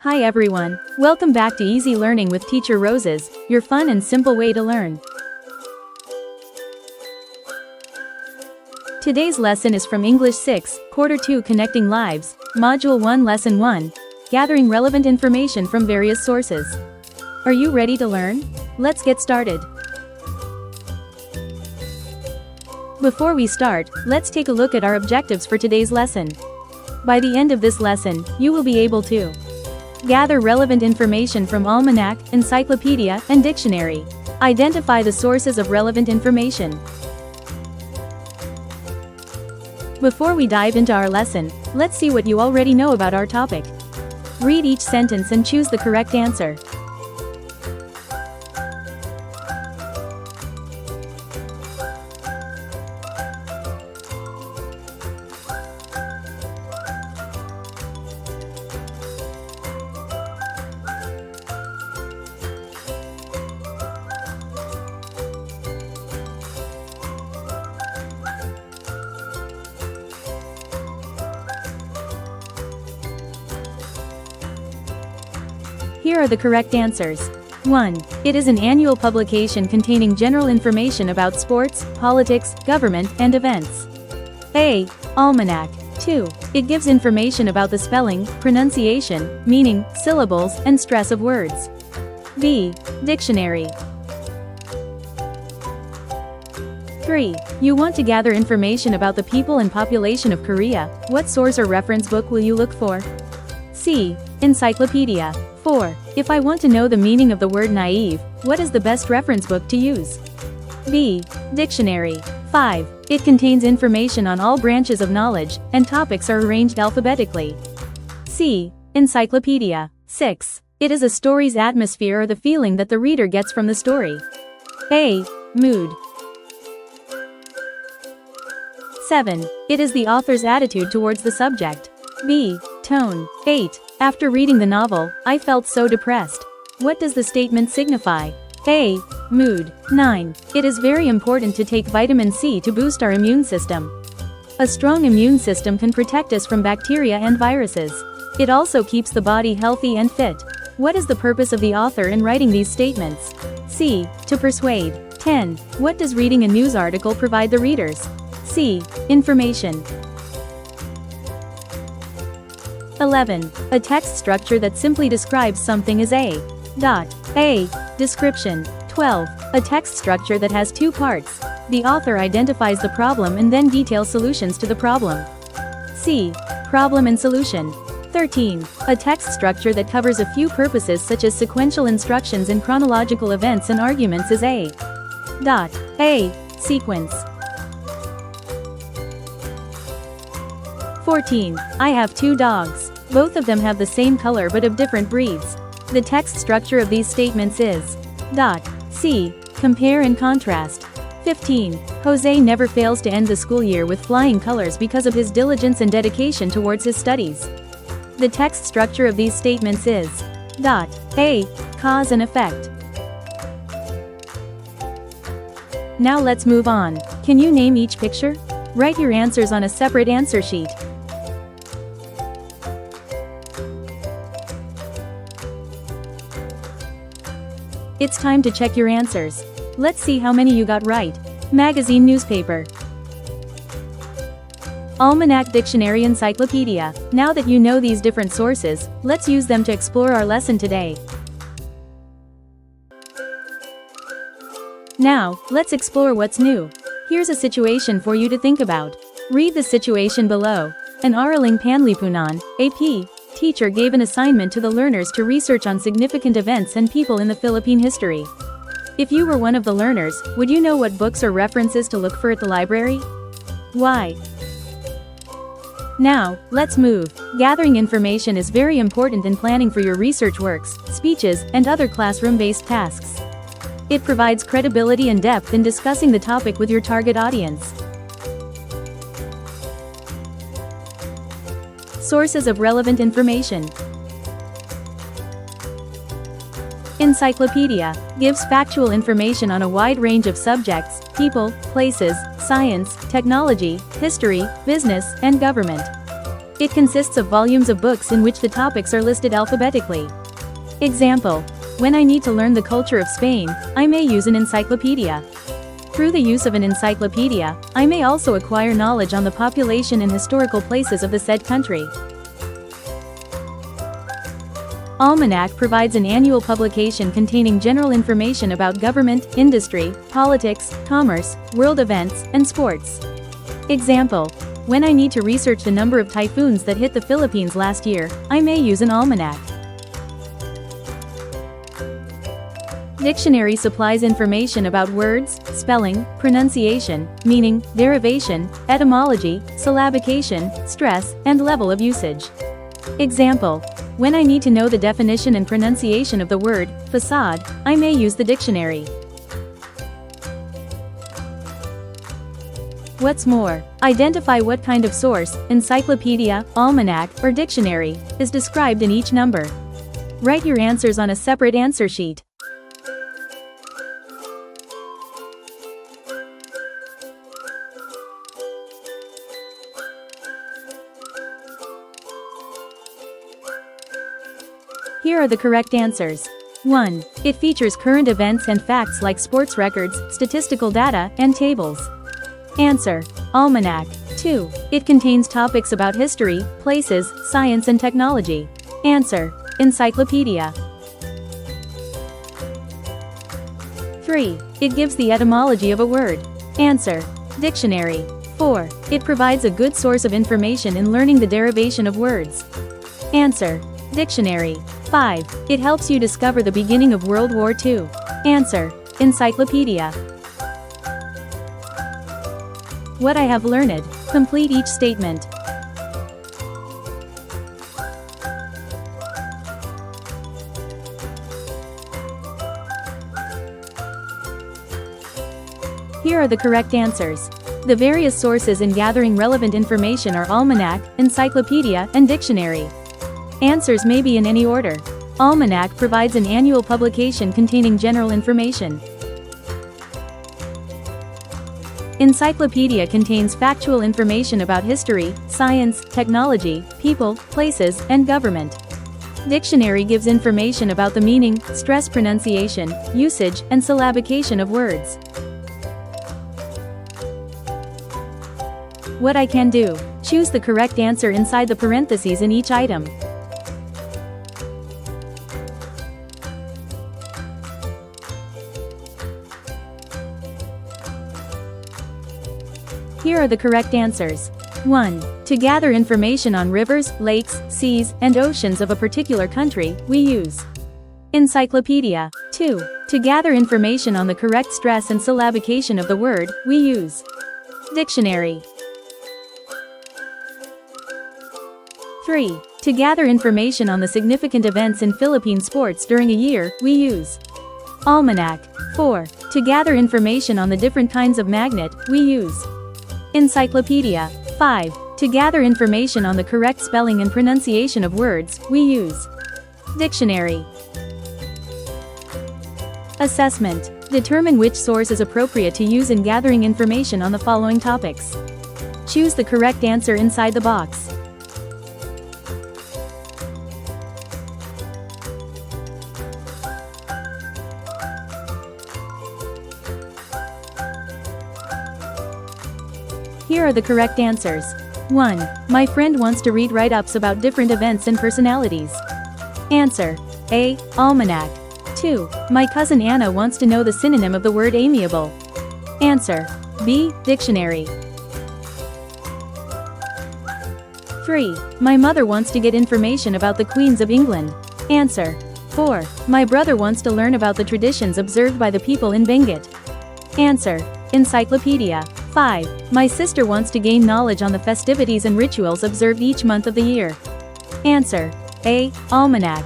Hi everyone, welcome back to Easy Learning with Teacher Roses, your fun and simple way to learn. Today's lesson is from English 6, Quarter 2 Connecting Lives, Module 1 Lesson 1, Gathering Relevant Information from Various Sources. Are you ready to learn? Let's get started. Before we start, let's take a look at our objectives for today's lesson. By the end of this lesson, you will be able to gather relevant information from almanac, encyclopedia, and dictionary. Identify the sources of relevant information. Before we dive into our lesson, let's see what you already know about our topic. Read each sentence and choose the correct answer. Here are the correct answers. 1. It is an annual publication containing general information about sports, politics, government, and events. A. Almanac. 2. It gives information about the spelling, pronunciation, meaning, syllables, and stress of words. B. Dictionary. 3. You want to gather information about the people and population of Korea. What source or reference book will you look for? C. Encyclopedia. 4. If I want to know the meaning of the word naive, what is the best reference book to use? B. Dictionary. 5. It contains information on all branches of knowledge, and topics are arranged alphabetically. C. Encyclopedia. 6. It is a story's atmosphere or the feeling that the reader gets from the story. A. Mood. 7. It is the author's attitude towards the subject. B. Tone. 8. After reading the novel, I felt so depressed. What does the statement signify? A. Mood. 9. It is very important to take vitamin C to boost our immune system. A strong immune system can protect us from bacteria and viruses. It also keeps the body healthy and fit. What is the purpose of the author in writing these statements? C. To persuade. 10. What does reading a news article provide the readers? C. Information. 11. A text structure that simply describes something is a. A. Description. 12. A text structure that has two parts. The author identifies the problem and then details solutions to the problem. C. Problem and solution. 13. A text structure that covers a few purposes such as sequential instructions in chronological events and arguments is a. A. Sequence. 14. I have two dogs. Both of them have the same color but of different breeds. The text structure of these statements is. C. Compare and contrast. 15. Jose never fails to end the school year with flying colors because of his diligence and dedication towards his studies. The text structure of these statements is. A. Cause and effect. Now let's move on. Can you name each picture? Write your answers on a separate answer sheet. It's time to check your answers. Let's see how many you got right. Magazine, newspaper. Almanac, dictionary, encyclopedia. Now that you know these different sources, let's use them to explore our lesson today. Now, let's explore what's new. Here's a situation for you to think about. Read the situation below. An ARALING PANLIPUNAN, AP, teacher gave an assignment to the learners to research on significant events and people in the Philippine history. If you were one of the learners, would you know what books or references to look for at the library? Why? Now, let's move. Gathering information is very important in planning for your research works, speeches, and other classroom-based tasks. It provides credibility and depth in discussing the topic with your target audience. Sources of relevant information. Encyclopedia gives factual information on a wide range of subjects, people, places, science, technology, history, business, and government. It consists of volumes of books in which the topics are listed alphabetically. Example: when I need to learn the culture of Spain, I may use an encyclopedia. Through the use of an encyclopedia, I may also acquire knowledge on the population and historical places of the said country. Almanac provides an annual publication containing general information about government, industry, politics, commerce, world events, and sports. Example: when I need to research the number of typhoons that hit the Philippines last year, I may use an almanac. Dictionary supplies information about words, spelling, pronunciation, meaning, derivation, etymology, syllabication, stress, and level of usage. Example: when I need to know the definition and pronunciation of the word facade, I may use the dictionary. What's more, identify what kind of source, encyclopedia, almanac, or dictionary, is described in each number. Write your answers on a separate answer sheet. Here are the correct answers. 1. It features current events and facts like sports records, statistical data, and tables. Answer: Almanac. 2. It contains topics about history, places, science and technology. Answer: Encyclopedia. 3. It gives the etymology of a word. Answer: Dictionary. 4. It provides a good source of information in learning the derivation of words. Answer: Dictionary. 5. It helps you discover the beginning of World War II. Answer: Encyclopedia. What I have learned. Complete each statement. Here are the correct answers. The various sources in gathering relevant information are almanac, encyclopedia, and dictionary. Answers may be in any order. Almanac provides an annual publication containing general information. Encyclopedia contains factual information about history, science, technology, people, places, and government. Dictionary gives information about the meaning, stress pronunciation, usage, and syllabication of words. What I can do. Choose the correct answer inside the parentheses in each item. Here are the correct answers. 1. To gather information on rivers, lakes, seas, and oceans of a particular country, we use encyclopedia. 2. To gather information on the correct stress and syllabication of the word, we use dictionary. 3. To gather information on the significant events in Philippine sports during a year, we use almanac. 4. To gather information on the different kinds of magnet, we use encyclopedia. 5. To gather information on the correct spelling and pronunciation of words, we use dictionary. Assessment. Determine which source is appropriate to use in gathering information on the following topics. Choose the correct answer inside the box. Here are the correct answers. 1. My friend wants to read write-ups about different events and personalities. Answer: A. Almanac. 2. My cousin Anna wants to know the synonym of the word amiable. Answer: B. Dictionary. 3. My mother wants to get information about the Queens of England. Answer: 4. My brother wants to learn about the traditions observed by the people in Benguet. Answer: Encyclopedia. 5. My sister wants to gain knowledge on the festivities and rituals observed each month of the year. Answer: A. Almanac.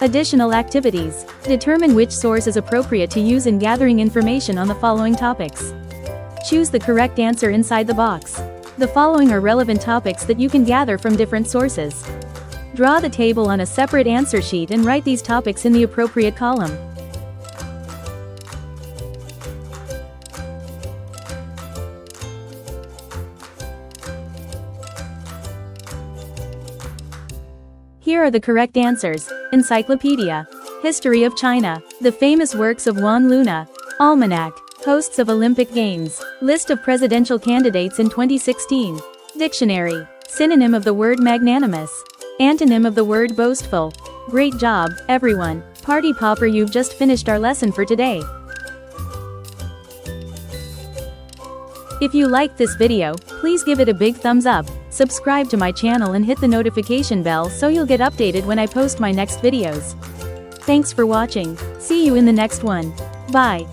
Additional activities. Determine which source is appropriate to use in gathering information on the following topics. Choose the correct answer inside the box. The following are relevant topics that you can gather from different sources. Draw the table on a separate answer sheet and write these topics in the appropriate column. Here are the correct answers. Encyclopedia. History of China. The famous works of Juan Luna. Almanac. Hosts of Olympic Games. List of presidential candidates in 2016. Dictionary. Synonym of the word magnanimous. Antonym of the word boastful. Great job, everyone. Party popper, you've just finished our lesson for today. If you liked this video, please give it a big thumbs up, subscribe to my channel and hit the notification bell so you'll get updated when I post my next videos. Thanks for watching. See you in the next one. Bye.